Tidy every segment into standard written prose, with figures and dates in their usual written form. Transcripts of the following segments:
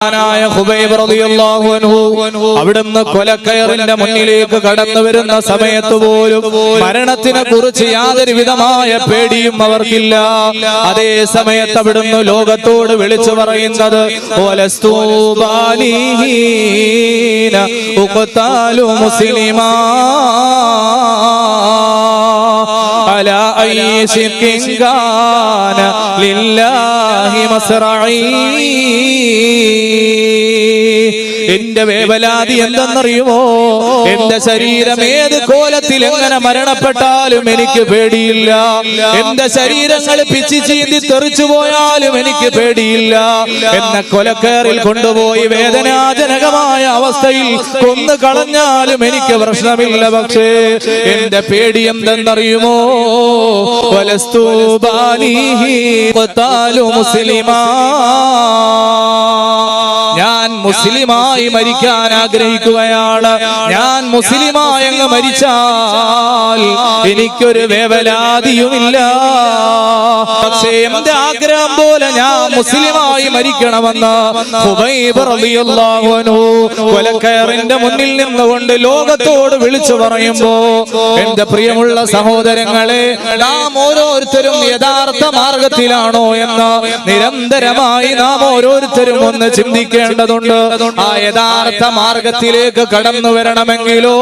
ഖുബൈബ് റളിയല്ലാഹു അൻഹു അവിടുന്ന് കൊലക്കയറിന്റെ മുന്നിലേക്ക് കടന്നു വരുന്ന സമയത്ത് പോലും മരണത്തിനെ കുറിച്ച് യാതൊരു വിധമായ പേടിയും അവർക്കില്ല. അതേ സമയത്ത് അവിടുന്ന് ലോകത്തോട് വിളിച്ചു പറയുന്നത് വലസ്തു ബാലീന ഉഖ്താലു മുസ്ലിമാ അലാ അയ്യി ശിഖിൻ കാന ലില്ലാഹി മസ്റഈ. എന്റെ വേവലാതി എന്തെന്നറിയുമോ? എന്റെ ശരീരം ഏത് കോലത്തിൽ എങ്ങനെ മരണപ്പെട്ടാലും എനിക്ക് പേടിയില്ല. എന്റെ ശരീരങ്ങൾ പിച്ചി ചീന്തി തെറിച്ചു പോയാലും എനിക്ക് പേടിയില്ല. എന്നെ കൊലക്കേറിൽ കൊണ്ടുപോയി വേദനാജനകമായ അവസ്ഥയിൽ കൊന്നു കളഞ്ഞാലും എനിക്ക് പ്രശ്നമില്ല. പക്ഷേ എന്റെ പേടി എന്തെന്നറിയുമോ? വലസ്തു ബാലിഹി ഖത്താലു മുസ്ലിമാ. ഞാൻ മുസ്ലിമായി മരിക്കാൻ ആഗ്രഹിക്കുകയാണ്. ഞാൻ മുസ്ലിമായി അങ്ങ് മരിച്ചാൽ എനിക്കൊരു വേവലാതിയുമില്ല. പക്ഷേ എന്റെ ആഗ്രഹം പോലെ ഞാൻ മുസ്ലിമായി മരിക്കണമെന്ന് ഖുബൈബ് റളിയല്ലാഹു അൻഹു കൊലക്കയറിന്റെ മുന്നിൽ നിന്നുകൊണ്ട് ലോകത്തോട് വിളിച്ചു പറയുമ്പോ, എന്റെ പ്രിയമുള്ള സഹോദരങ്ങളെ, നാം ഓരോരുത്തരും യഥാർത്ഥ മാർഗത്തിലാണോ എന്ന് നിരന്തരമായി നാം ഓരോരുത്തരും ഒന്ന് ചിന്തിക്കേണ്ടതുണ്ട്. ആ യഥാർത്ഥ മാർഗത്തിലേക്ക് കടന്നു വരണമെങ്കിലോ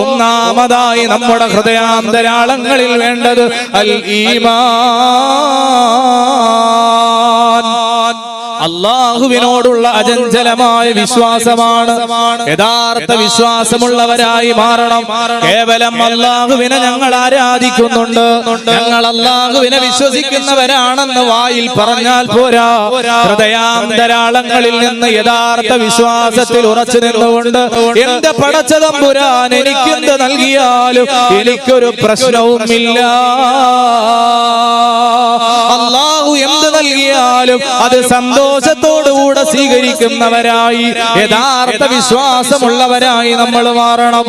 ഒന്നാമതായി നമ്മുടെ ഹൃദയാന്തരാളങ്ങളിൽ വേണ്ടത് അൽ ഈമാൻ, അല്ലാഹുവിനോടുള്ള അചഞ്ചലമായ വിശ്വാസമാണ്. യഥാർത്ഥ വിശ്വാസമുള്ളവരായി മാറണം. കേവലം അല്ലാഹുവിനെ ഞങ്ങൾ ആരാധിക്കുന്നുണ്ട്, ഞങ്ങൾ അല്ലാഹുവിനെ വിശ്വസിക്കുന്നവരാണെന്ന് വായിൽ പറഞ്ഞാൽ പോരാ. ഹൃദയാന്തരാളങ്ങളിൽ നിന്ന് യഥാർത്ഥ വിശ്വാസത്തിൽ ഉറച്ചു നിന്നുകൊണ്ട് എന്റെ പടച്ച തമ്പുരാൻ എനിക്കെന്ത് നൽകിയാലും എനിക്കൊരു പ്രശ്നവുമില്ല. അല്ലാഹു എന്ത് നൽകിയാലും അത് സന്തോഷത്തോടുകൂടെ സ്വീകരിക്കുന്നവരായി യഥാർത്ഥ വിശ്വാസമുള്ളവരായി നമ്മൾ മാറണം.